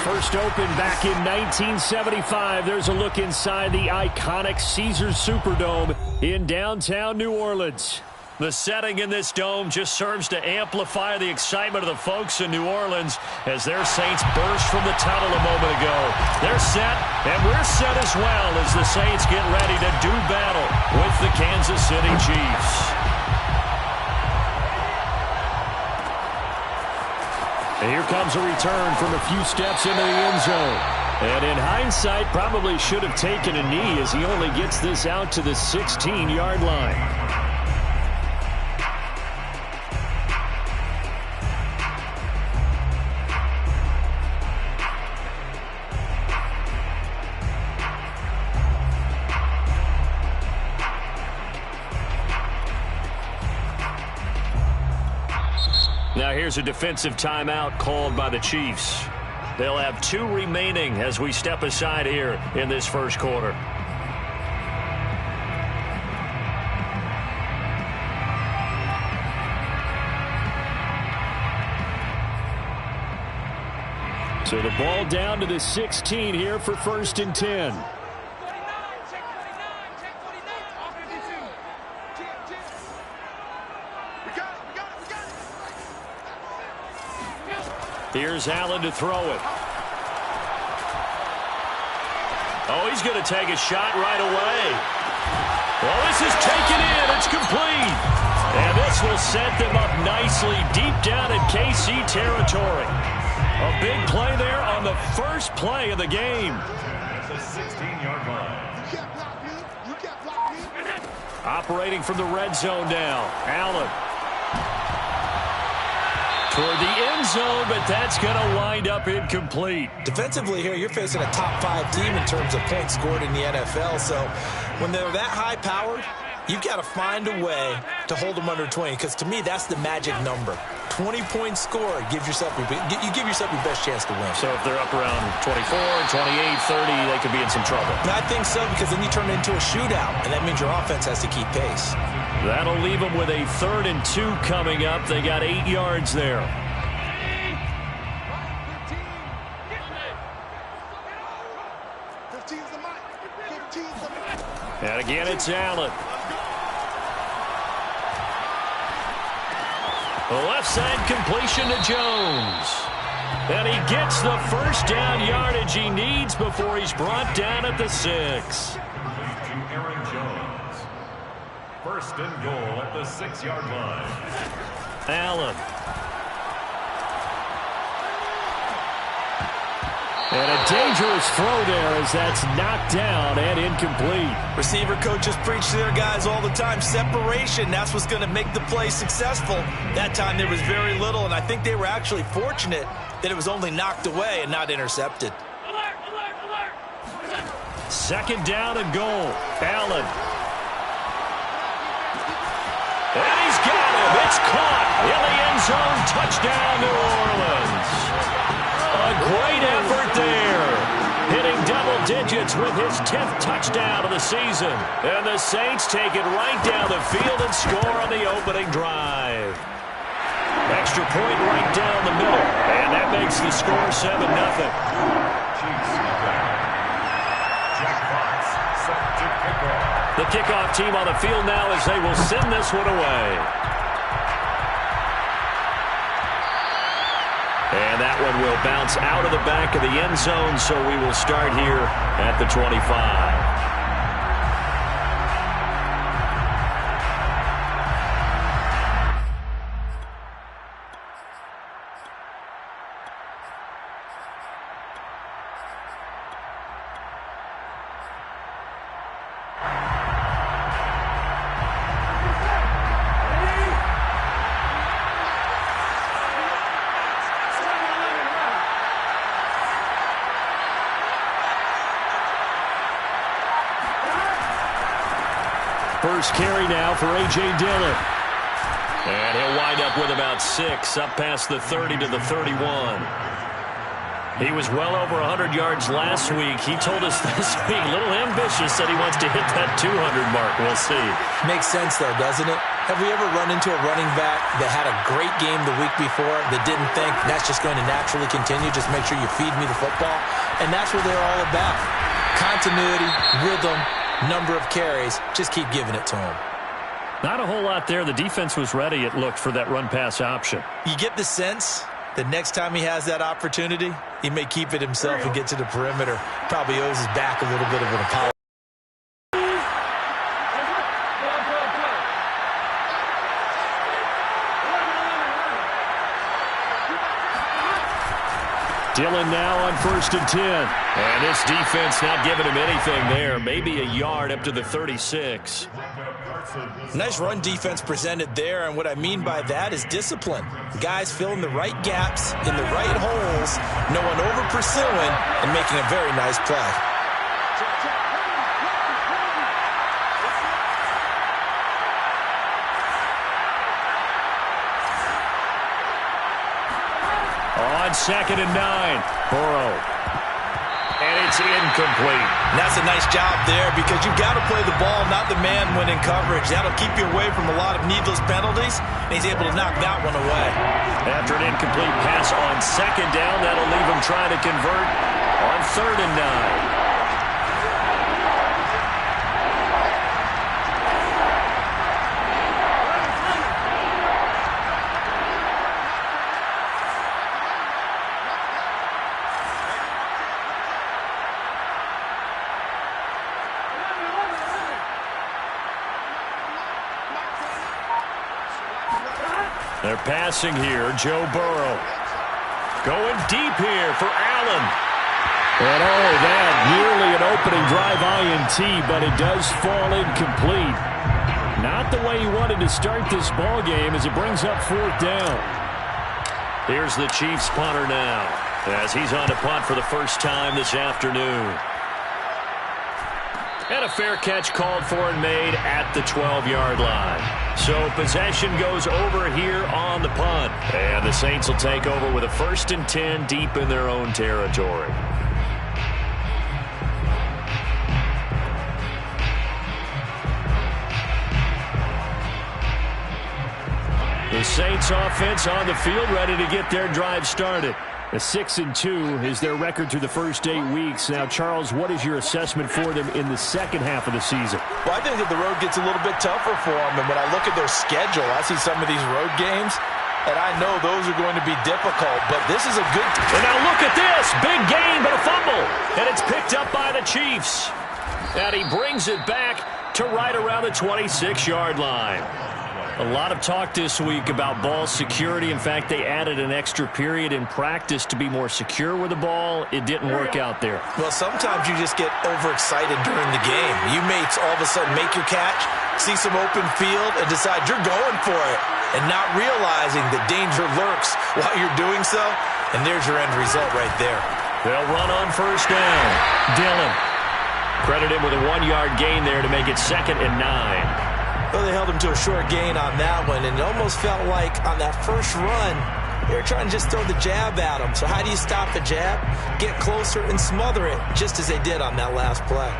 first opened back in 1975. There's a look inside the iconic Caesars Superdome in downtown New Orleans. The setting in this dome just serves to amplify the excitement of the folks in New Orleans as their Saints burst from the tunnel a moment ago. They're set, and we're set as well as the Saints get ready to do battle with the Kansas City Chiefs. And here comes a return from a few steps into the end zone. And in hindsight, probably should have taken a knee as he only gets this out to the 16-yard line. Now here's a defensive timeout called by the Chiefs. They'll have 2 remaining as we step aside here in this first quarter. So the ball down to the 16 here for 1st and 10. Here's Allen to throw it. Oh, he's going to take a shot right away. Well, this is taken in. It's complete. And this will set them up nicely deep down in KC territory. A big play there on the first play of the game. At the 16-yard line. Operating from the red zone now. Allen. Toward the end zone, but that's going to wind up incomplete. Defensively here, you're facing a top-5 team in terms of points scored in the NFL. So when they're that high-powered, you've got to find a way to hold them under 20. Because to me, that's the magic number. 20 points scored gives yourself your best chance to win. So if they're up around 24, 28, 30, they could be in some trouble. And I think so, because then you turn it into a shootout, and that means your offense has to keep pace. That'll leave them with a 3rd and 2 coming up. They got 8 yards there. And again, it's Allen. The left side completion to Jones. And he gets the first down yardage he needs before he's brought down at the 6. To Aaron Jones. 1st and goal at the 6-yard line. Allen. And a dangerous throw there as that's knocked down and incomplete. Receiver coaches preach to their guys all the time. Separation, that's what's going to make the play successful. That time there was very little, and I think they were actually fortunate that it was only knocked away and not intercepted. Alert, alert, alert. 2nd down and goal. Allen. And he's got him. It's caught in the end zone. Touchdown, New Orleans. A great effort there. Hitting double digits with his 10th touchdown of the season. And the Saints take it right down the field and score on the opening drive. Extra point right down the middle. And that makes the score 7-0. Chiefs Jack Fox set to kick off. The kickoff team on the field now as they will send this one away. And that one will bounce out of the back of the end zone, so we will start here at the 25. First carry now for A.J. Dillon. And he'll wind up with about 6, up past the 30 to the 31. He was well over 100 yards last week. He told us this week, a little ambitious, said he wants to hit that 200 mark. We'll see. Makes sense, though, doesn't it? Have we ever run into a running back that had a great game the week before that didn't think that's just going to naturally continue? Just make sure you feed me the football. And that's what they're all about. Continuity, rhythm, number of carries. Just keep giving it to them. Not a whole lot there. The defense was ready, it looked, for that run-pass option. You get the sense that next time he has that opportunity, he may keep it himself and get to the perimeter. Probably owes his back a little bit of an apology. Dillon now on 1st and 10. And this defense not giving him anything there. Maybe a yard up to the 36. Nice run defense presented there, and what I mean by that is discipline. Guys filling the right gaps in the right holes, no one over-pursuing, and making a very nice play. On 2nd and 9, Burrow. And it's incomplete. And that's a nice job there because you've got to play the ball, not the man when in coverage. That'll keep you away from a lot of needless penalties, and he's able to knock that one away. After an incomplete pass on 2nd down, that'll leave him trying to convert on 3rd and 9. They're passing here. Joe Burrow. Going deep here for Allen. And that nearly an opening drive INT, but it does fall incomplete. Not the way he wanted to start this ball game as it brings up 4th down. Here's the Chiefs punter now as he's on to punt for the first time this afternoon. And a fair catch called for and made at the 12-yard line. So possession goes over here on the punt. And the Saints will take over with a 1st and 10 deep in their own territory. The Saints offense on the field ready to get their drive started. A 6-2 is their record through the first 8 weeks. Now, Charles, what is your assessment for them in the second half of the season? Well, I think that the road gets a little bit tougher for them. And when I look at their schedule, I see some of these road games, and I know those are going to be difficult. But this is a good... And now look at this. Big gain, but a fumble. And it's picked up by the Chiefs. And he brings it back to right around the 26-yard line. A lot of talk this week about ball security. In fact, they added an extra period in practice to be more secure with the ball. It didn't work out there. Well, sometimes you just get overexcited during the game. You may all of a sudden make your catch, see some open field, and decide you're going for it, and not realizing the danger lurks while you're doing so. And there's your end result right there. They'll run on 1st down. Dillon. Credit him with a 1-yard gain there to make it 2nd and 9. Well, they held him to a short gain on that one, and it almost felt like on that first run, they were trying to just throw the jab at him. So how do you stop the jab? Get closer and smother it, just as they did on that last play.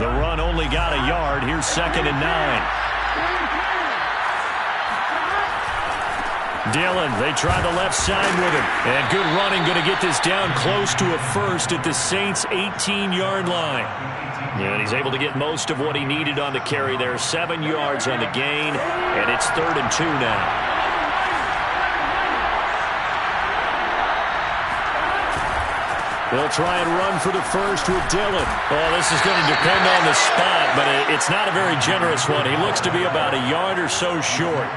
The run only got a yard. Here's 2nd and 9. Dillon, they try the left side with him. And good running, going to get this down close to a first at the Saints' 18-yard line. And he's able to get most of what he needed on the carry there. 7 yards on the gain, and it's 3rd and 2 now. They'll try and run for the first with Dillon. Oh, this is going to depend on the spot, but it's not a very generous one. He looks to be about a yard or so short.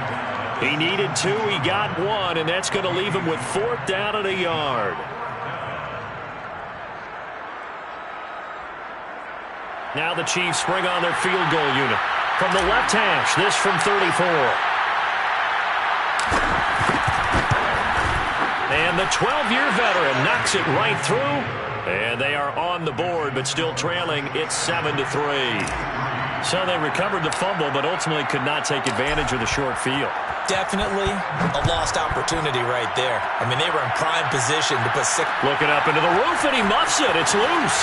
He needed 2, he got 1, and that's going to leave him with 4th down and a yard. Now the Chiefs bring on their field goal unit. From the left hash, this from 34. And the 12-year veteran knocks it right through. And they are on the board, but still trailing. It's 7-3. So they recovered the fumble, but ultimately could not take advantage of the short field. Definitely a lost opportunity right there. I mean, they were in prime position to put 6. Looking up into the roof, and he muffs it. It's loose.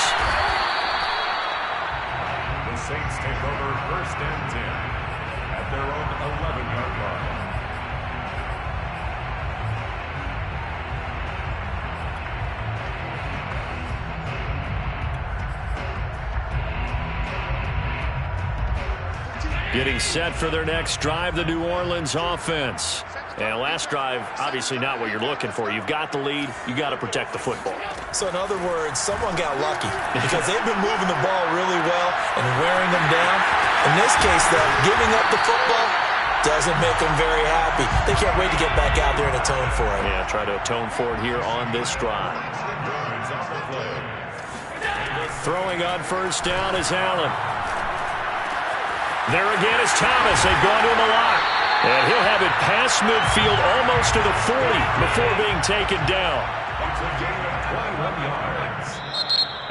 Getting set for their next drive, the New Orleans offense. And last drive, obviously not what you're looking for. You've got the lead. You got to protect the football. So in other words, someone got lucky because they've been moving the ball really well and wearing them down. In this case, though, giving up the football doesn't make them very happy. They can't wait to get back out there and atone for it. Yeah, try to atone for it here on this drive. Throwing on first down is Allen. There again is Thomas. They've gone to him a lot. And he'll have it past midfield almost to the 40 before being taken down.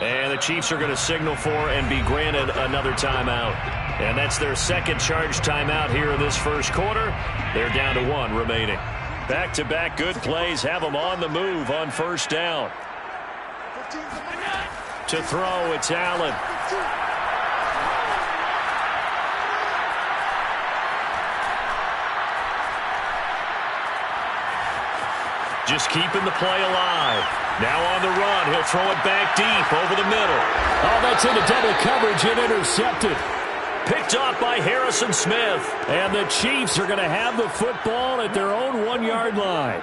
And the Chiefs are going to signal for and be granted another timeout. And that's their second charge timeout here in this first quarter. They're down to 1 remaining. Back-to-back good plays have them on the move on first down. To throw, it's Allen. Just keeping the play alive. Now on the run. He'll throw it back deep over the middle. Oh, that's into double coverage and intercepted. Picked off by Harrison Smith. And the Chiefs are going to have the football at their own 1-yard line.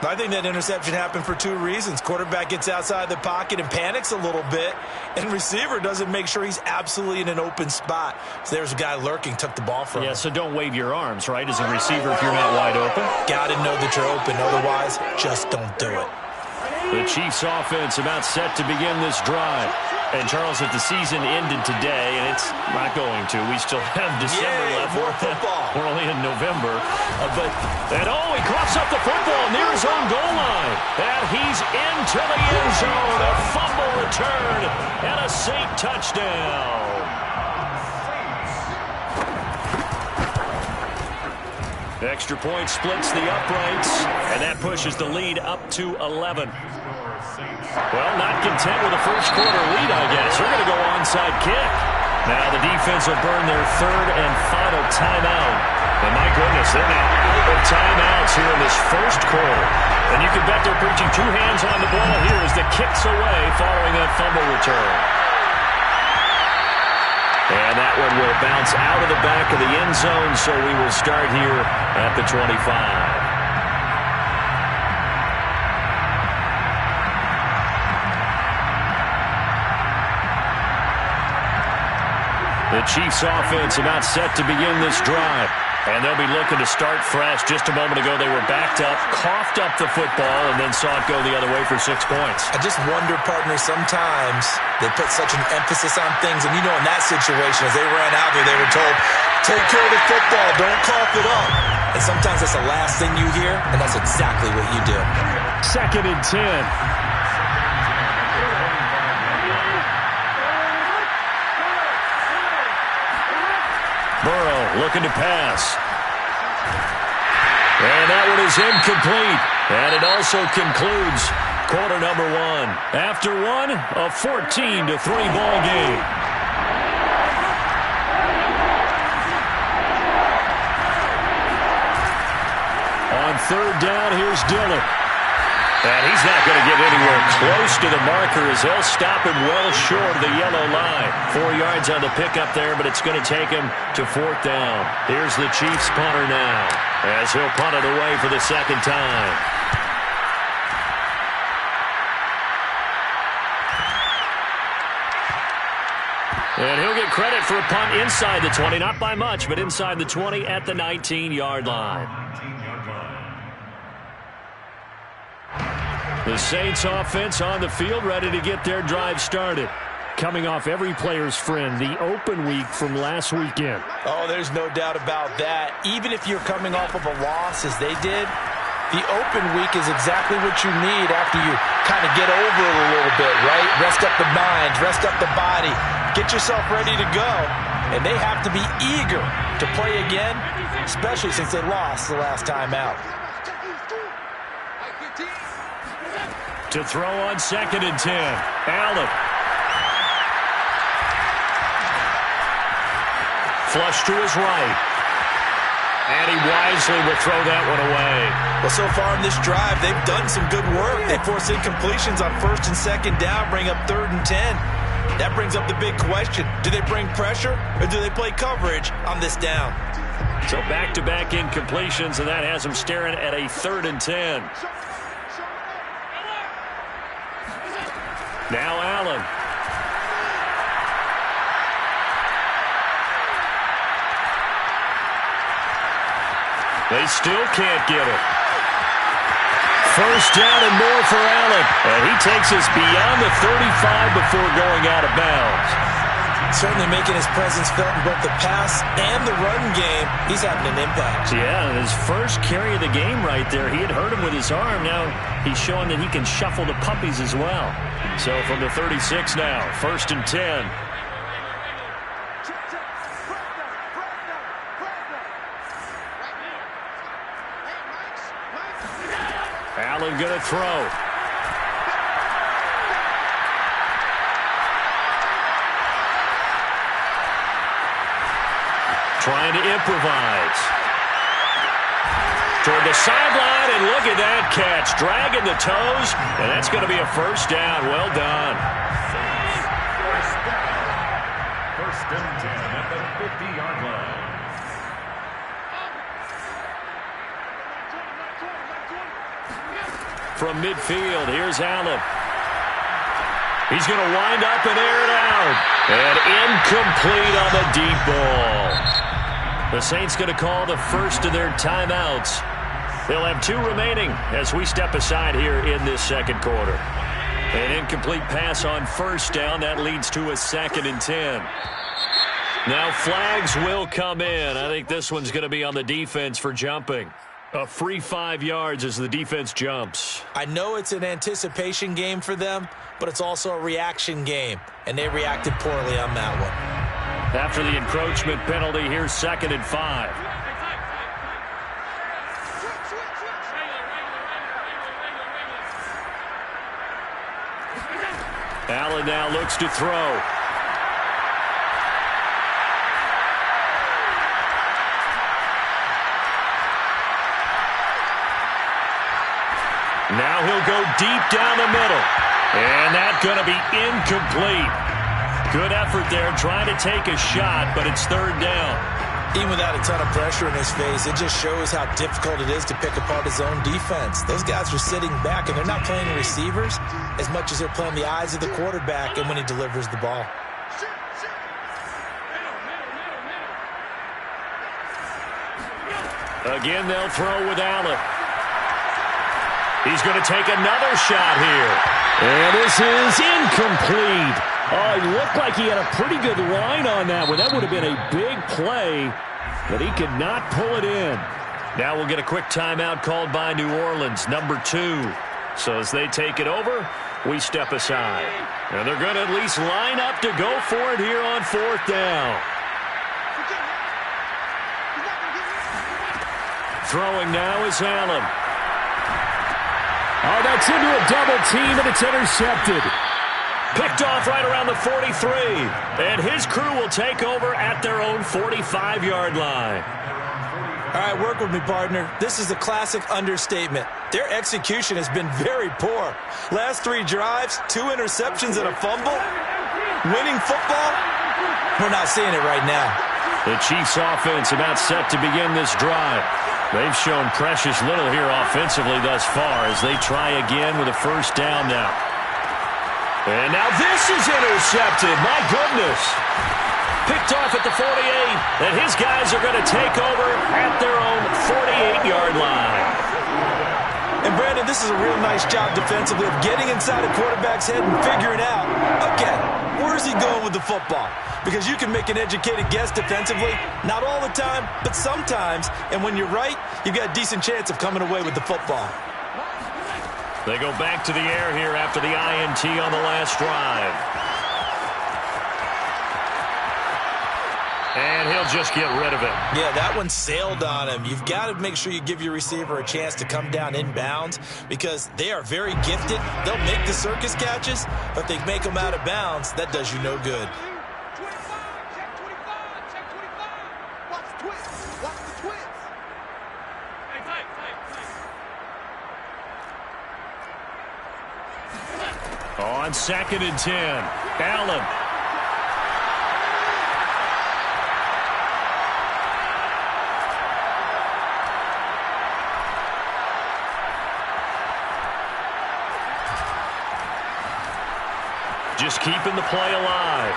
I think that interception happened for 2 reasons. Quarterback gets outside the pocket and panics a little bit, and receiver doesn't make sure he's absolutely in an open spot. So there's a guy lurking, took the ball from him. Yeah, so don't wave your arms, right, as a receiver if you're not wide open. Got to know that you're open. Otherwise, just don't do it. The Chiefs offense about set to begin this drive. And, Charles, if the season ended today, and it's not going to, we still have December left. More football. We're only in November. He coughs up the football near his own goal line. And he's into the end zone. A fumble return and a Saint touchdown. Extra point splits the uprights, and that pushes the lead up to 11. Well, not content with a first quarter lead, I guess. They're going to go onside kick. Now the defense will burn their third and final timeout. And my goodness, they're now out of timeouts here in this first quarter. And you can bet they're preaching 2 hands on the ball here as the kick's away following that fumble return. And that one will bounce out of the back of the end zone, so we will start here at the 25. The Chiefs offense about set to begin this drive. And they'll be looking to start fresh. Just a moment ago, they were backed up, coughed up the football, and then saw it go the other way for 6 points. I just wonder, partner, sometimes they put such an emphasis on things. And, you know, in that situation, as they ran out there, they were told, take care of the football, don't cough it up. And sometimes that's the last thing you hear, and that's exactly what you do. 2nd and 10. Burrow looking to pass. And that one is incomplete. And it also concludes quarter number 1. After one, a 14-3 ball game. On 3rd down, here's Dillon. And he's not going to get anywhere close to the marker as they'll stop him well short of the yellow line. 4 yards on the pickup there, but it's going to take him to 4th down. Here's the Chiefs punter now as he'll punt it away for the 2nd time. And he'll get credit for a punt inside the 20, not by much, but inside the 20 at the 19-yard line. The Saints offense on the field, ready to get their drive started. Coming off every player's friend, the open week from last weekend. Oh, there's no doubt about that. Even if you're coming off of a loss as they did, the open week is exactly what you need after you kind of get over it a little bit, right? Rest up the mind, rest up the body, get yourself ready to go. And they have to be eager to play again, especially since they lost the last time out. To throw on 2nd and 10. Allen. Flush to his right. And he wisely will throw that one away. Well, so far in this drive, they've done some good work. They force incompletions on 1st and 2nd down, bring up 3rd and 10. That brings up the big question. Do they bring pressure or do they play coverage on this down? So back-to-back incompletions, and that has them staring at a 3rd and 10. Now Allen. They still can't get it. First down and more for Allen. And he takes us beyond the 35 before going out of bounds. Certainly making his presence felt in both the pass and the run game. He's having an impact. Yeah, and his first carry of the game right there, he had hurt him with his arm. Now he's showing that he can shuffle the puppies as well. So from the 36 now, 1st and 10. Allen going to throw. Trying to improvise. Toward the sideline, and look at that catch. Dragging the toes, and that's going to be a first down. Well done. First and 10 at the 50-yard line. From midfield, here's Allen. He's going to wind up and air it out. And incomplete on the deep ball. The Saints going to call the first of their timeouts. They'll have 2 remaining as we step aside here in this second quarter. An incomplete pass on first down. That leads to a 2nd and 10. Now flags will come in. I think this one's going to be on the defense for jumping. A free 5 yards as the defense jumps. I know it's an anticipation game for them, but it's also a reaction game, and they reacted poorly on that one. After the encroachment penalty, here's 2nd and 5. Allen now looks to throw. Now he'll go deep down the middle. And that's going to be incomplete. Good effort there trying to take a shot, but it's 3rd down. Even without a ton of pressure in his face, it just shows how difficult it is to pick apart his own defense. Those guys are sitting back, and they're not playing receivers as much as they're playing the eyes of the quarterback and when he delivers the ball. Again, they'll throw with Allen. He's going to take another shot here. And this is incomplete. Oh, it looked like he had a pretty good line on that one. That would have been a big play, but he could not pull it in. Now we'll get a quick timeout called by New Orleans, number 2. So as they take it over, we step aside. And they're going to at least line up to go for it here on 4th down. Throwing now is Allen. Oh, that's into a double team, and it's intercepted. Picked off right around the 43. And his crew will take over at their own 45-yard line. All right, work with me, partner. This is a classic understatement. Their execution has been very poor. Last 3 drives, 2 interceptions and a fumble. Winning football? We're not seeing it right now. The Chiefs offense about set to begin this drive. They've shown precious little here offensively thus far as they try again with a first down now. And now this is intercepted. My goodness. Picked off at the 48. And his guys are going to take over at their own 48-yard line. And, Brandon, this is a real nice job defensively of getting inside a quarterback's head and figuring out, okay, where's he going with the football? Because you can make an educated guess defensively, not all the time, but sometimes. And when you're right, you've got a decent chance of coming away with the football. They go back to the air here after the INT on the last drive. And he'll just get rid of it. Yeah, that one sailed on him. You've got to make sure you give your receiver a chance to come down inbounds because they are very gifted. They'll make the circus catches, but if they make them out of bounds, that does you no good. On 2nd and 10. Allen. Just keeping the play alive.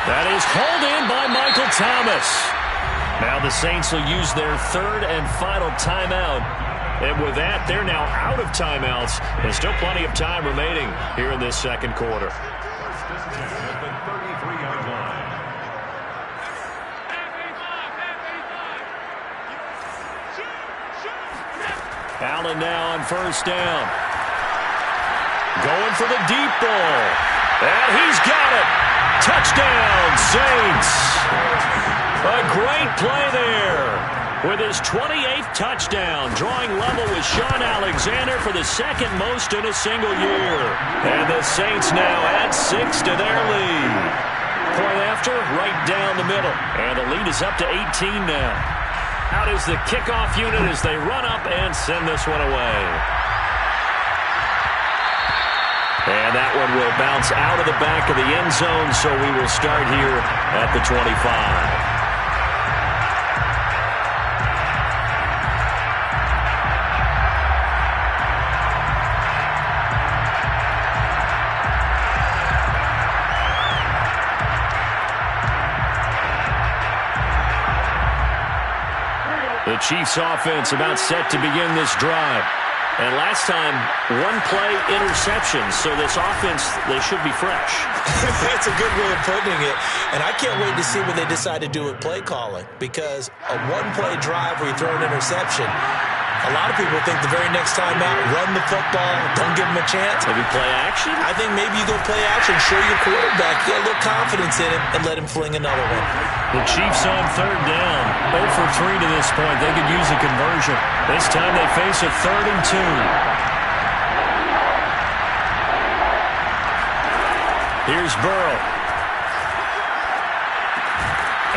That is called in by Michael Thomas. Now the Saints will use their third and final timeout. And with that, they're now out of timeouts. There's still plenty of time remaining here in this second quarter. First and 10 at the 33-yard line. Allen now on first down. Going for the deep ball. And he's got it. Touchdown, Saints. A great play there. With his 28th touchdown, drawing level with Shaun Alexander for the second most in a single year. And the Saints now add 6 to their lead. Point after, right down the middle. And the lead is up to 18 now. Out is the kickoff unit as they run up and send this one away. And that one will bounce out of the back of the end zone, so we will start here at the 25. The Chiefs offense about set to begin this drive. And last time, one play interception. So this offense, they should be fresh. That's a good way of putting it. And I can't wait to see what they decide to do with play calling. Because a one-play drive where you throw an interception, a lot of people think the very next time out, run the football, don't give them a chance. Maybe play action? I think maybe you go play action, show your quarterback, get a little confidence in him, and let him fling another one. The Chiefs on third down. 0 for 3 to this point. They could use a conversion. This time they face a 3rd and 2. Here's Burrow.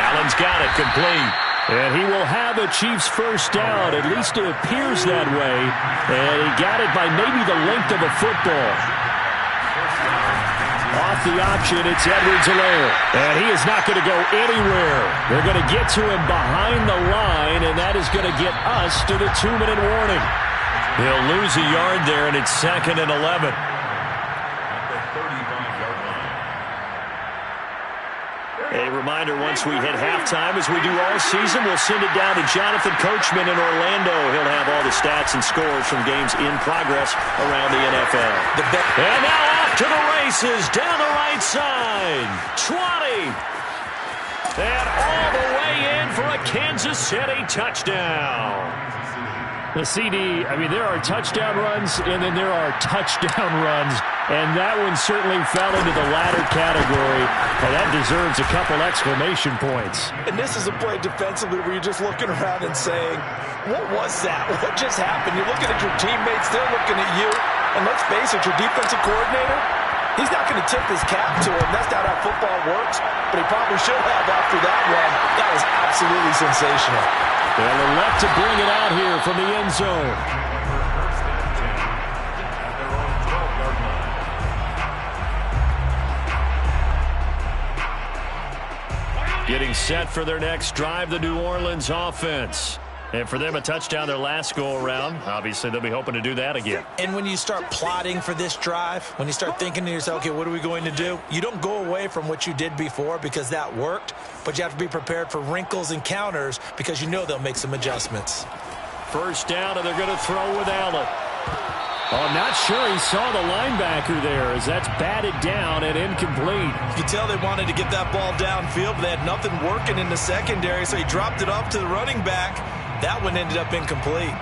Allen's got it complete. And he will have a Chiefs first down. At least it appears that way. And he got it by maybe the length of a football. Off the option, it's Edwards-Helaire. And he is not going to go anywhere. They're going to get to him behind the line, and that is going to get us to the 2-minute warning. He'll lose a yard there, and it's 2nd and 11. A reminder, once we hit halftime, as we do all season, we'll send it down to Jonathan Coachman in Orlando. He'll have all the stats and scores from games in progress around the NFL. And now off to the races, down the right side. 20. And all the way in for a Kansas City touchdown. The CD, I mean, there are touchdown runs, and then there are touchdown runs. And that one certainly fell into the latter category. And that deserves a couple exclamation points. And this is a play defensively where you're just looking around and saying, what was that? What just happened? You're looking at your teammates, they're looking at you. And let's face it, your defensive coordinator, he's not going to tip his cap to him. That's not how football works. But he probably should have after that one. That was absolutely sensational. Well, they're left to bring it out here from the end zone. Getting set for their next drive, the New Orleans offense. And for them, a touchdown their last go-around. Obviously, they'll be hoping to do that again. And when you start plotting for this drive, when you start thinking to yourself, okay, what are we going to do? You don't go away from what you did before because that worked, but you have to be prepared for wrinkles and counters because you know they'll make some adjustments. First down, and they're going to throw with Allen. Oh, I'm not sure he saw the linebacker there as that's batted down and incomplete. You can tell they wanted to get that ball downfield, but they had nothing working in the secondary, so he dropped it off to the running back. That one ended up incomplete.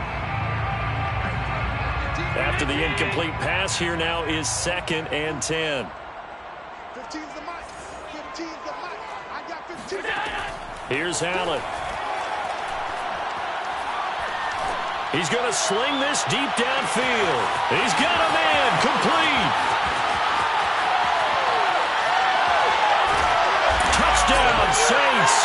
After the incomplete pass, here now is 2nd and 10. 15's the mic. 15's the mic. I got 15. Here's Allen. He's going to sling this deep downfield. He's got a man complete. Touchdown, Saints.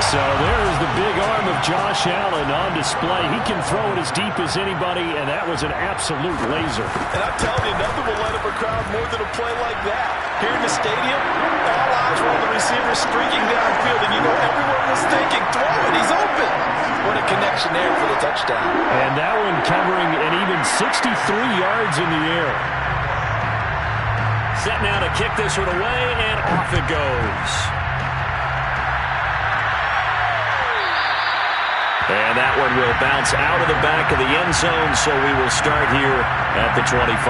So there's the big arm of Josh Allen on display. He can throw it as deep as anybody, and that was an absolute laser. And I'm telling you, nothing will light up a crowd more than a play like that. Here in the stadium, all eyes were on the receiver streaking downfield, and you know everyone was thinking, throw it, he's open. What a connection there for the touchdown. And that one covering an even 63 yards in the air. Set now to kick this one away, and off it goes. And that one will bounce out of the back of the end zone, so we will start here at the 25.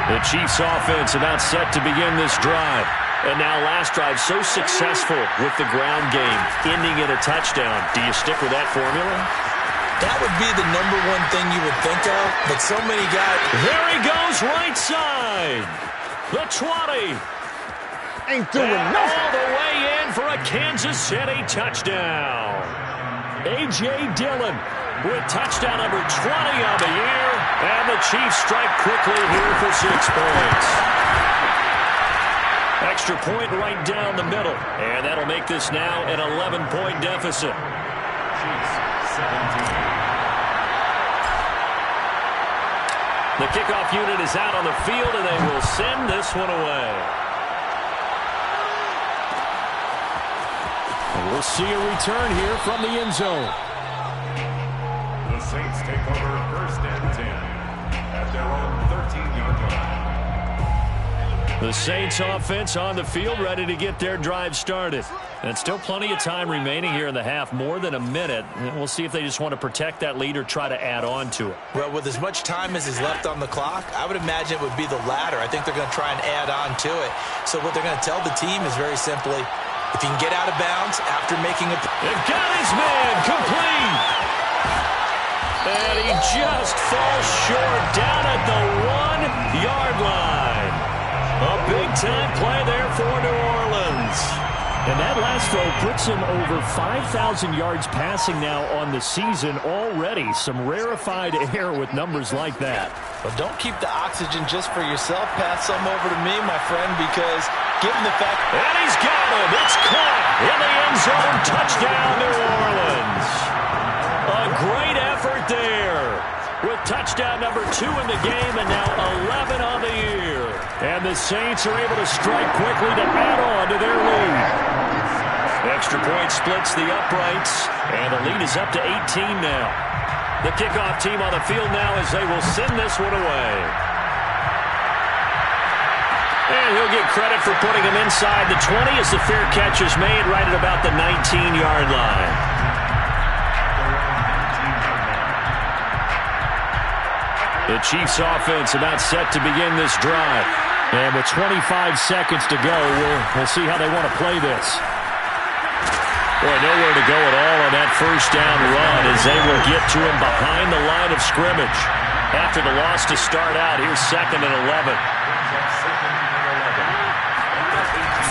The Chiefs offense about set to begin this drive. And now last drive so successful with the ground game, ending in a touchdown. Do you stick with that formula? That would be the number one thing you would think of, but so many guys... There he goes, right side. The 20. Ain't doing and nothing. All the way in for a Kansas City touchdown. A.J. Dillon with touchdown number 20 on the year. And the Chiefs strike quickly here for 6 points. Extra point right down the middle. And that'll make this now an 11-point deficit. Chiefs, 17. The kickoff unit is out on the field, and they will send this one away. And we'll see a return here from the end zone. The Saints take over first and 10 at their own 13-yard line. The Saints offense on the field, ready to get their drive started. And still plenty of time remaining here in the half, more than a minute. And we'll see if they just want to protect that lead or try to add on to it. Well, with as much time as is left on the clock, I would imagine it would be the latter. I think they're going to try and add on to it. So what they're going to tell the team is very simply, if you can get out of bounds after making a... They've got his man complete. And he just falls short down at the 1-yard line. A big-time play there for New Orleans. And that last throw puts him over 5,000 yards passing now on the season already. Some rarefied air with numbers like that. Well, don't keep the oxygen just for yourself. Pass some over to me, my friend, because given the fact... And he's got him. It's caught in the end zone. Touchdown, New Orleans. A great effort there. With touchdown number 2 in the game and now 11 on the year. And the Saints are able to strike quickly to add on to their lead. Extra point splits the uprights, and the lead is up to 18 now. The kickoff team on the field now as they will send this one away. And he'll get credit for putting him inside the 20 as the fair catch is made right at about the 19-yard line. The Chiefs offense about set to begin this drive. And with 25 seconds to go, we'll see how they want to play this. Boy, nowhere to go at all on that first down run as they will get to him behind the line of scrimmage. After the loss to start out, here's 2nd and 11.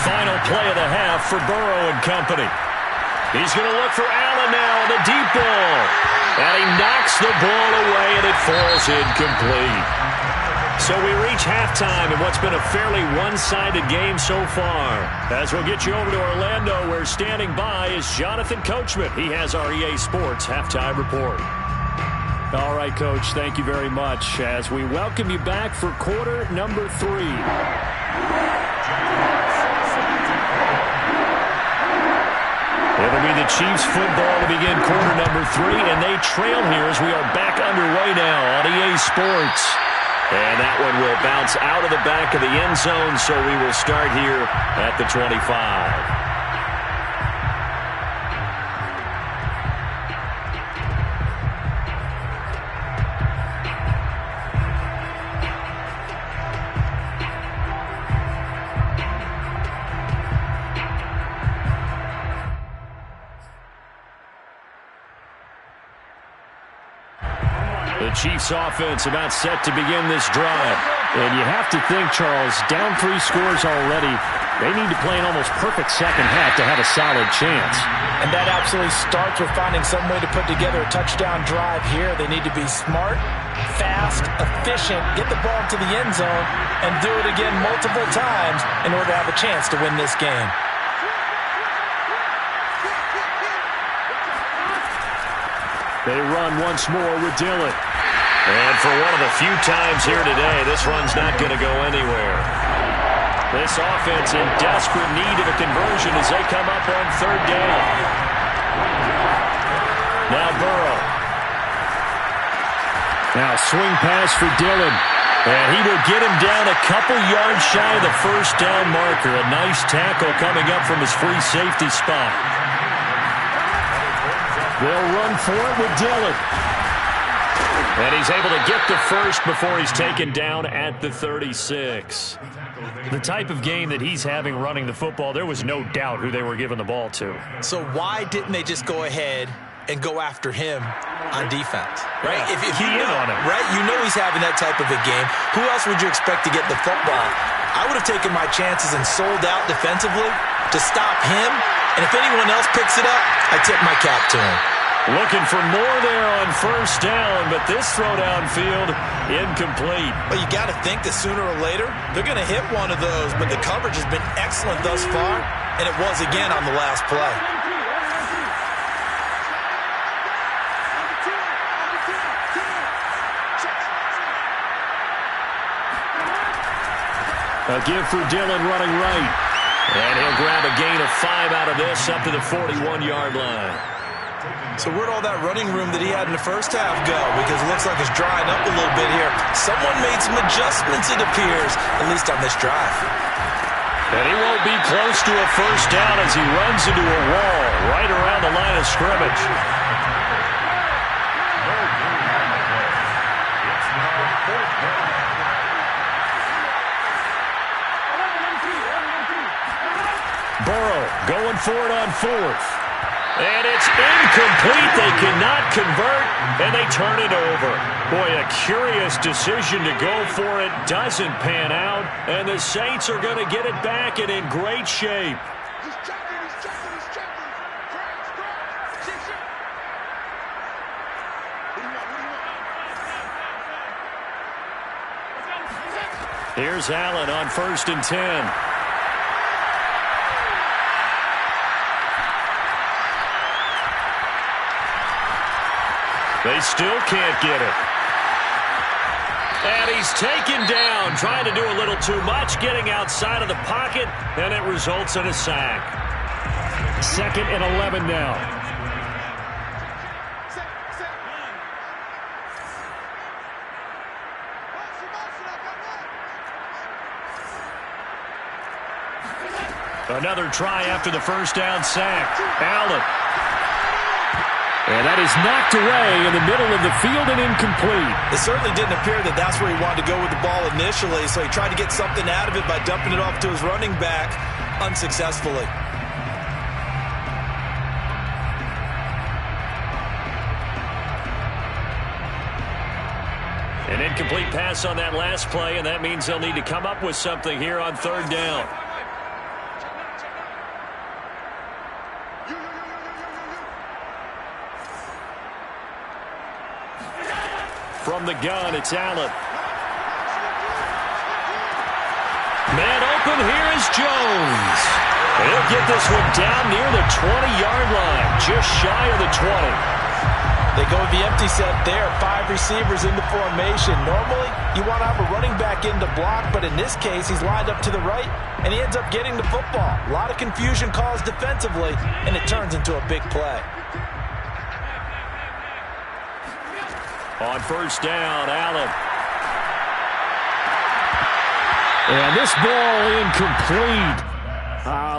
Final play of the half for Burrow and company. He's going to look for Allen now on the deep ball. And he knocks the ball away, and it falls incomplete. So we reach halftime in what's been a fairly one-sided game so far. As we'll get you over to Orlando, where standing by is Jonathan Coachman. He has our EA Sports Halftime Report. All right, Coach, thank you very much. As we welcome you back for quarter number 3. It'll be the Chiefs football to begin quarter number 3, and they trail here as we are back underway now on EA Sports. And that one will bounce out of the back of the end zone, so we will start here at the 25. The The Chiefs offense about set to begin this drive. And you have to think, Charles, down 3 scores already. They need to play an almost perfect second half to have a solid chance. And that absolutely starts with finding some way to put together a touchdown drive here. They need to be smart, fast, efficient, get the ball to the end zone, and do it again multiple times in order to have a chance to win this game. They run once more with Dillon. And for one of the few times here today, this run's not going to go anywhere. This offense in desperate need of a conversion as they come up on 3rd down. Now Burrow. Now swing pass for Dillon. And he will get him down a couple yards shy of the 1st down marker. A nice tackle coming up from his free safety spot. They'll run for it with Dillon. And he's able to get the 1st before he's taken down at the 36. The type of game that he's having running the football, there was no doubt who they were giving the ball to. So why didn't they just go ahead and go after him on defense? Right? Yeah, if you know, on him. right? You know he's having that type of a game. Who else would you expect to get the football? I would have taken my chances and sold out defensively to stop him. And if anyone else picks it up, I tip my cap to him. Looking for more there on 1st down, but this throw downfield incomplete. Well, you got to think that sooner or later, they're going to hit one of those, but the coverage has been excellent thus far, and it was again on the last play. A give for Dillon running right. And he'll grab a gain of 5 out of this up to the 41-yard line. So where'd all that running room that he had in the 1st half go? Because it looks like it's drying up a little bit here. Someone made some adjustments, it appears, at least on this drive. And he won't be close to a 1st down as he runs into a wall right around the line of scrimmage. Burrow going for it on 4th. And it's incomplete. They cannot convert, and they turn it over. Boy, a curious decision to go for it. Doesn't pan out, and the Saints are going to get it back and in great shape. He's checking, he's checking, he's checking. Crash. What do you want? Here's Allen on 1st and 10. They still can't get it. And he's taken down, trying to do a little too much, getting outside of the pocket, and it results in a sack. 2nd and 11 now. Another try after the 1st down sack. Allen. And that is knocked away in the middle of the field and incomplete. It certainly didn't appear that that's where he wanted to go with the ball initially, so he tried to get something out of it by dumping it off to his running back unsuccessfully. An incomplete pass on that last play, and that means they'll need to come up with something here on 3rd down. From the gun, it's Allen. Man open, here is Jones. He'll get this one down near the 20-yard line, just shy of the 20. They go with the empty set there, 5 receivers in the formation. Normally, you want to have a running back in to block, but in this case, he's lined up to the right, and he ends up getting the football. A lot of confusion caused defensively, and it turns into a big play. On 1st down, Allen. And this ball incomplete.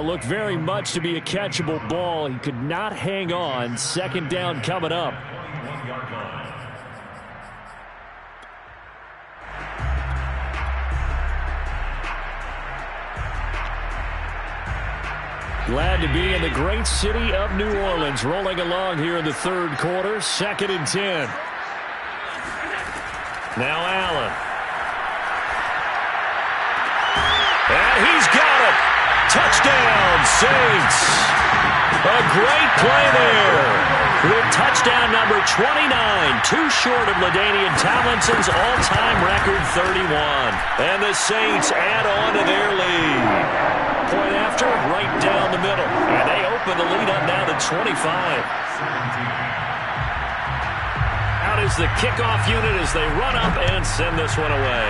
Looked very much to be a catchable ball. He could not hang on. 2nd down coming up. Glad to be in the great city of New Orleans. Rolling along here in the 3rd quarter. 2nd and 10. Now Allen. And he's got it. Touchdown, Saints. A great play there. With touchdown number 29, too short of LaDainian Tomlinson's all-time record 31. And the Saints add on to their lead. Point after, right down the middle. And they open the lead up now to 25. Out is the kickoff unit as they run up and send this one away.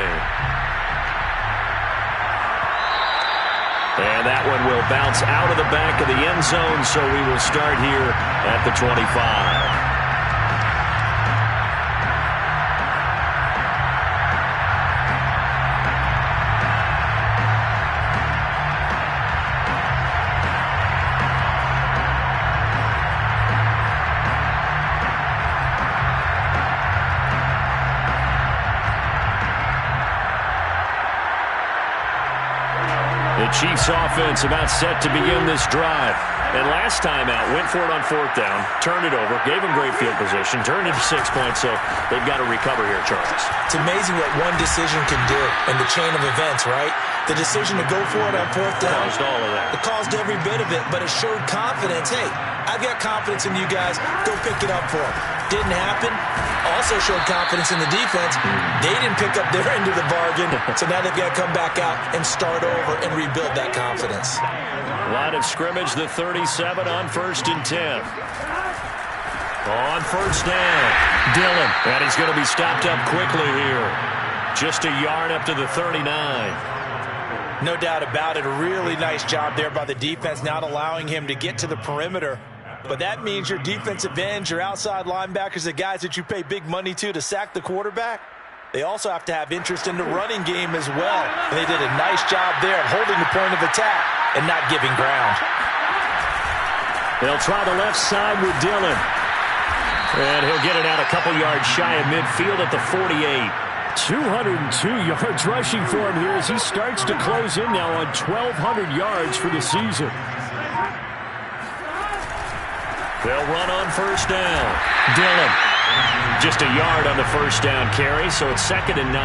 And that one will bounce out of the back of the end zone, so we will start here at the 25. Chiefs offense about set to begin this drive. And last time out, went for it on 4th down, turned it over, gave them great field position, turned it to 6 points, so they've got to recover here, Charles. It's amazing what one decision can do in the chain of events, right? The decision to go for it on 4th down. Caused all of that. It caused every bit of it, but it showed confidence. Hey, I've got confidence in you guys. Go pick it up for them. Didn't happen. Also showed confidence in the defense. They didn't pick up their end of the bargain, so now they've got to come back out and start over and rebuild that confidence. Line of scrimmage, the 37 on 1st and 10. On 1st down, Dillon. And he's going to be stopped up quickly here. Just a yard up to the 39. No doubt about it. A really nice job there by the defense, not allowing him to get to the perimeter. But that means your defensive ends, your outside linebackers, the guys that you pay big money to sack the quarterback, they also have to have interest in the running game as well. And they did a nice job there of holding the point of attack and not giving ground. They'll try the left side with Dillon. And he'll get it out a couple yards shy of midfield at the 48. 202 yards rushing for him here as he starts to close in now on 1,200 yards for the season. They'll run on 1st down. Dillon. Just a yard on the 1st down carry, so it's 2nd and 9.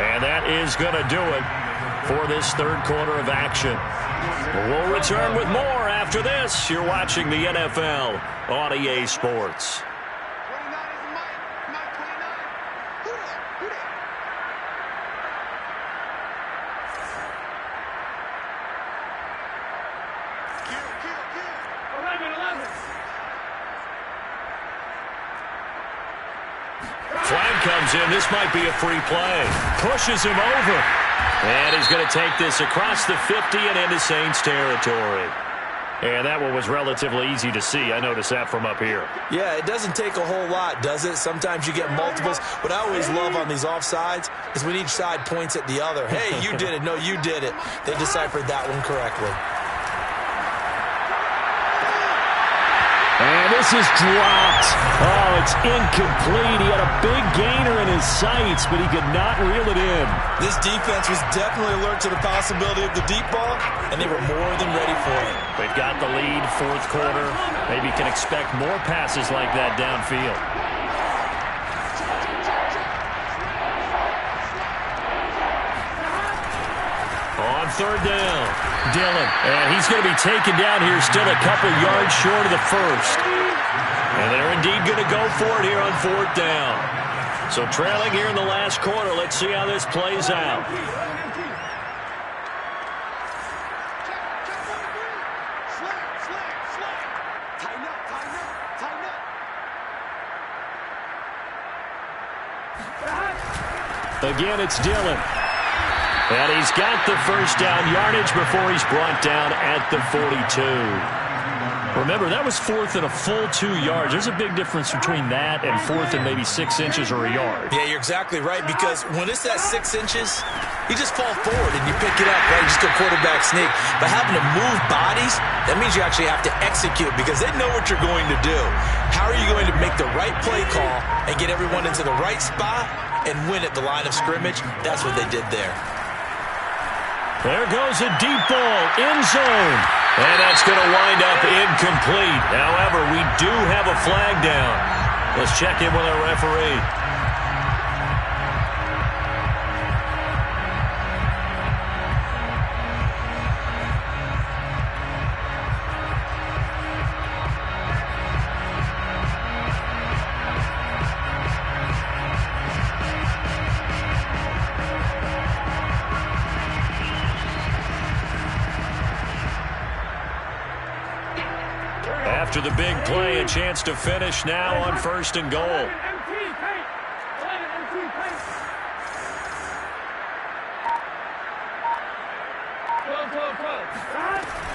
And that is going to do it for this 3rd quarter of action. We'll return with more after this. You're watching the NFL on EA Sports. Comes in. This might be a free play. Pushes him over. And he's going to take this across the 50 and into Saints territory. And that one was relatively easy to see. I noticed that from up here. Yeah, it doesn't take a whole lot, does it? Sometimes you get multiples. What I always love on these offsides is when each side points at the other. Hey, you did it. No, you did it. They deciphered that one correctly. And this is dropped. Oh, it's incomplete. He had a big gainer in his sights, but he could not reel it in. This defense was definitely alert to the possibility of the deep ball, and they were more than ready for it. They've got the lead, 4th quarter. Maybe can expect more passes like that downfield. On 3rd down, Dillon. And he's going to be taken down here, still a couple yards short of the 1st. And they're indeed going to go for it here on 4th down. So trailing here in the last quarter. Let's see how this plays out. Again, it's Dillon. And he's got the 1st down yardage before he's brought down at the 42. Remember, that was 4th and a full 2 yards. There's a big difference between that and 4th and maybe 6 inches or a yard. Yeah, you're exactly right, because when it's that 6 inches, you just fall forward and you pick it up, right? You just go quarterback sneak. But having to move bodies, that means you actually have to execute because they know what you're going to do. How are you going to make the right play call and get everyone into the right spot and win at the line of scrimmage? That's what they did there. There goes a deep ball, end zone. And that's going to wind up incomplete. However, we do have a flag down. Let's check in with our referee. After the big play, a chance to finish now on 1st and goal.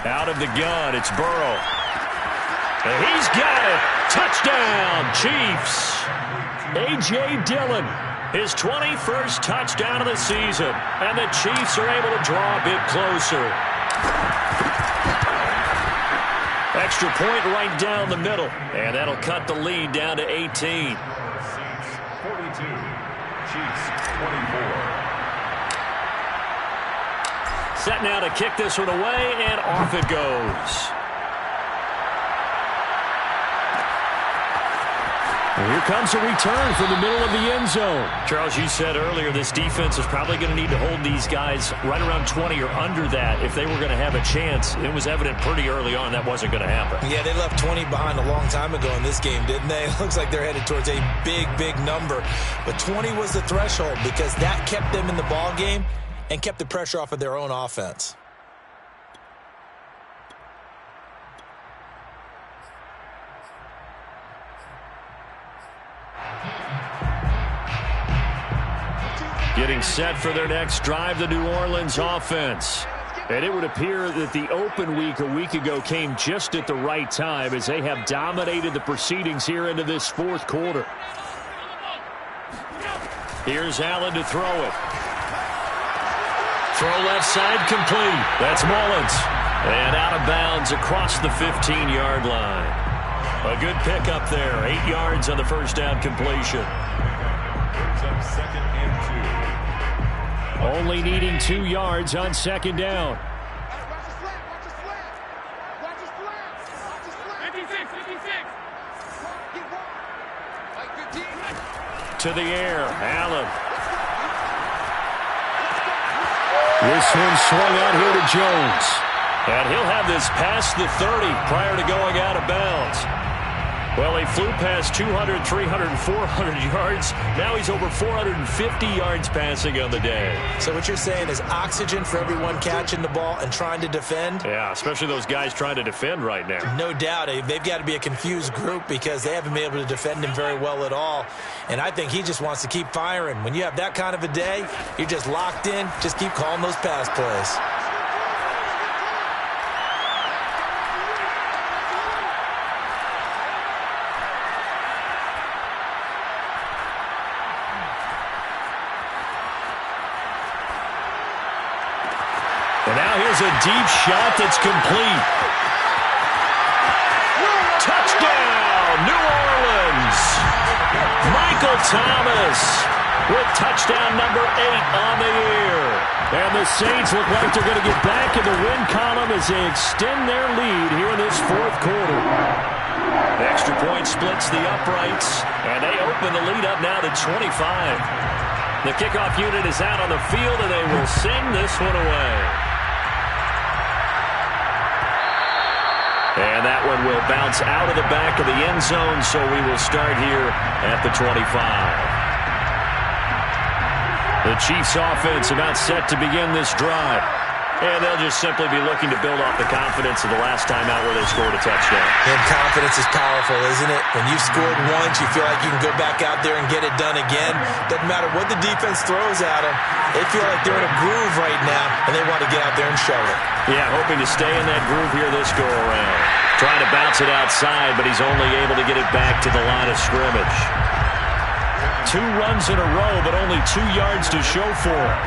Out of the gun, it's Burrow. And he's got it. Touchdown, Chiefs. A.J. Dillon, his 21st touchdown of the season. And the Chiefs are able to draw a bit closer. Extra point right down the middle. And that'll cut the lead down to 18. 42. Chiefs 24. Set now to kick this one away, and off it goes. And here comes a return from the middle of the end zone. Charles, you said earlier this defense is probably going to need to hold these guys right around 20 or under that if they were going to have a chance. It was evident pretty early on that wasn't going to happen. Yeah, they left 20 behind a long time ago in this game, didn't they? It looks like they're headed towards a big, big number. But 20 was the threshold because that kept them in the ball game and kept the pressure off of their own offense. Getting set for their next drive, the New Orleans offense. And it would appear that the open week a week ago came just at the right time as they have dominated the proceedings here into this fourth quarter. Here's Allen to throw it. Throw left side complete. That's Mullins. And out of bounds across the 15-yard line. A good pickup there. 8 yards on the first down completion. Brings up 2nd and 2. Only needing 2 yards on 2nd down. To the air, Allen. This one swung out here to Jones. And he'll have this past the 30 prior to going out of bounds. Well, he flew past 200, 300, 400 yards. Now he's over 450 yards passing on the day. So what you're saying is oxygen for everyone catching the ball and trying to defend? Yeah, especially those guys trying to defend right now. No doubt. They've got to be a confused group because they haven't been able to defend him very well at all. And I think he just wants to keep firing. When you have that kind of a day, you're just locked in. Just keep calling those pass plays. And now here's a deep shot that's complete. Touchdown, New Orleans. Michael Thomas with touchdown number 8 on the year. And the Saints look like they're going to get back in the win column as they extend their lead here in this fourth quarter. The extra point splits the uprights, and they open the lead up now to 25. The kickoff unit is out on the field, and they will sing this one away. And that one will bounce out of the back of the end zone, so we will start here at the 25. The Chiefs offense about set to begin this drive. And they'll just simply be looking to build off the confidence of the last time out where they scored a touchdown. And confidence is powerful, isn't it? When you've scored once, you feel like you can go back out there and get it done again. Doesn't matter what the defense throws at them. They feel like they're in a groove right now, and they want to get out there and show it. Yeah, hoping to stay in that groove here this go-around. Trying to bounce it outside, but he's only able to get it back to the line of scrimmage. 2 runs in a row, but only 2 yards to show for it.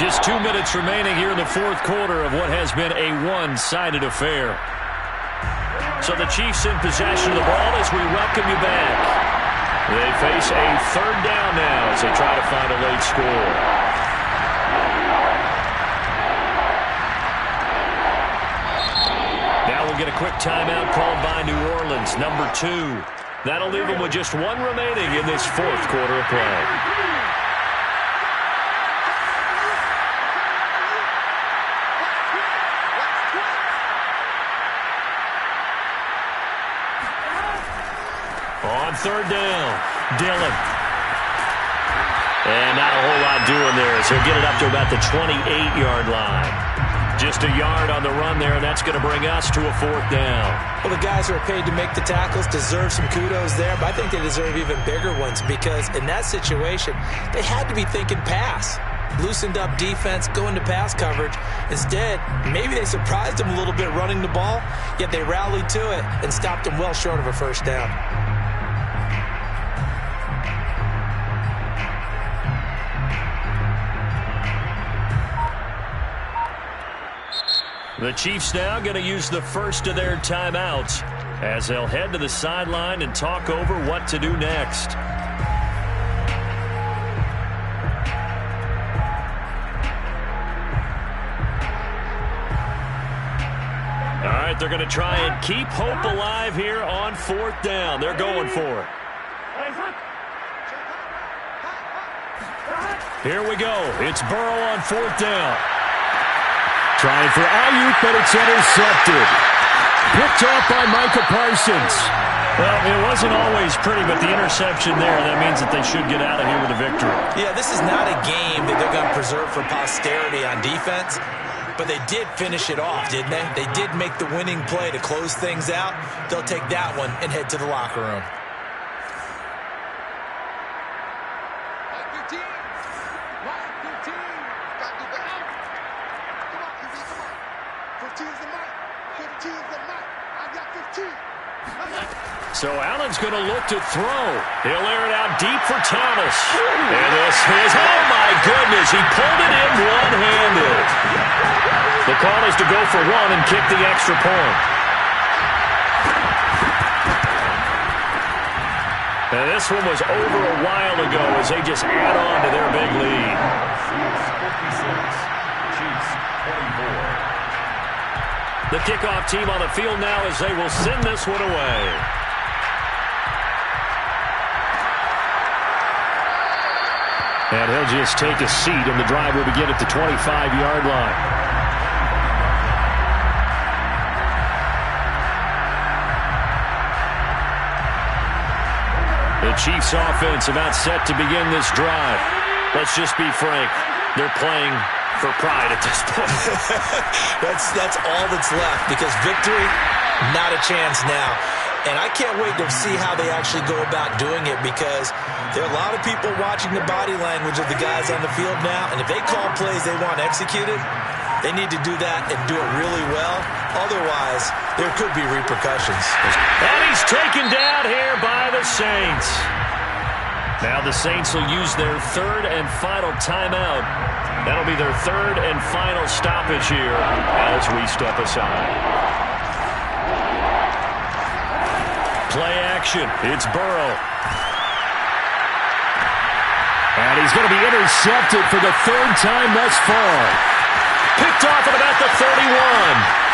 Just 2 minutes remaining here in the fourth quarter of what has been a one-sided affair. So the Chiefs in possession of the ball as we welcome you back. They face a third down now as they try to find a late score. Now we'll get a quick timeout called by New Orleans, number 2. That'll leave them with just 1 remaining in this fourth quarter of play. On third down, Dillon. And not a whole lot doing there as he'll get it up to about the 28-yard line. Just a yard on the run there, and that's going to bring us to a fourth down. Well, the guys who are paid to make the tackles deserve some kudos there, but I think they deserve even bigger ones because in that situation, they had to be thinking pass. Loosened up defense, going to pass coverage. Instead, maybe they surprised them a little bit running the ball, yet they rallied to it and stopped them well short of a first down. The Chiefs now going to use the first of their timeouts as they'll head to the sideline and talk over what to do next. All right, they're going to try and keep hope alive here on fourth down. They're going for it. Here we go. It's Burrow on fourth down. Trying for Ayuk, but it's intercepted. Picked off by Micah Parsons. Well, it wasn't always pretty, but the interception there, that means that they should get out of here with a victory. Yeah, this is not a game that they're going to preserve for posterity on defense, but they did finish it off, didn't they? They did make the winning play to close things out. They'll take that one and head to the locker room. So Allen's going to look to throw. He'll air it out deep for Thomas. And this is, oh my goodness, he pulled it in one-handed. The call is to go for one and kick the extra point. And this one was over a while ago as they just add on to their big lead. The kickoff team on the field now as they will send this one away. And he'll just take a seat, and the drive will begin at the 25-yard line. The Chiefs' offense about set to begin this drive. Let's just be frank. They're playing for pride at this point. That's all that's left because victory, not a chance now. And I can't wait to see how they actually go about doing it because there are a lot of people watching the body language of the guys on the field now. And if they call plays they want executed, they need to do that and do it really well. Otherwise, there could be repercussions. And he's taken down here by the Saints. Now the Saints will use their third and final timeout. That'll be their third and final stoppage here as we step aside. Play action. It's Burrow. And he's going to be intercepted for the third time thus far. Picked off at about the 31.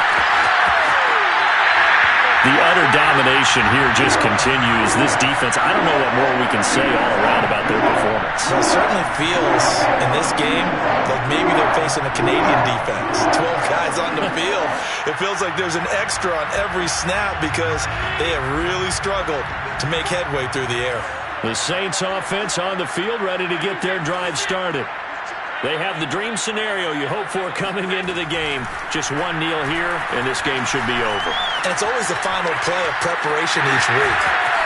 The utter domination here just continues. This defense, I don't know what more we can say all around about their performance. Well, it certainly feels in this game like maybe they're facing a Canadian defense. 12 guys on the field. It feels like there's an extra on every snap because they have really struggled to make headway through the air. The Saints offense on the field ready to get their drive started. They have the dream scenario you hope for coming into the game. Just one kneel here, and this game should be over. And it's always the final play of preparation each week.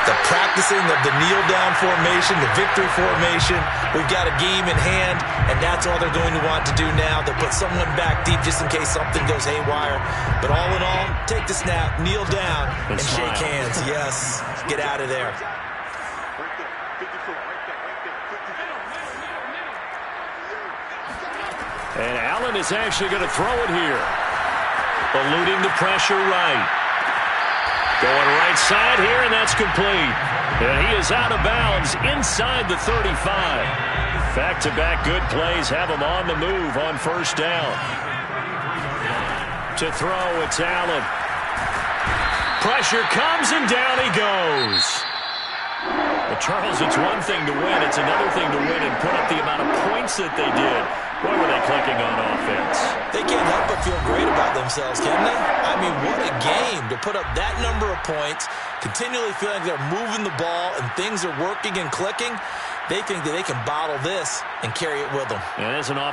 The practicing of the kneel-down formation, the victory formation. We've got a game in hand, and that's all they're going to want to do now. They'll put someone back deep just in case something goes haywire. But all in all, take the snap, kneel down, and shake hands. Yes, get out of there. And Allen is actually going to throw it here. Eluding the pressure right. Going right side here, and that's complete. And he is out of bounds inside the 35. Back-to-back good plays have him on the move on first down. To throw, it's Allen. Pressure comes, and down he goes. Well, Charles, it's one thing to win. It's another thing to win and put up the amount of points that they did. Boy, were they clicking on offense. They can't help but feel great about themselves, can they? I mean, what a game to put up that number of points, continually feeling like they're moving the ball and things are working and clicking. They think that they can bottle this and carry it with them. And as an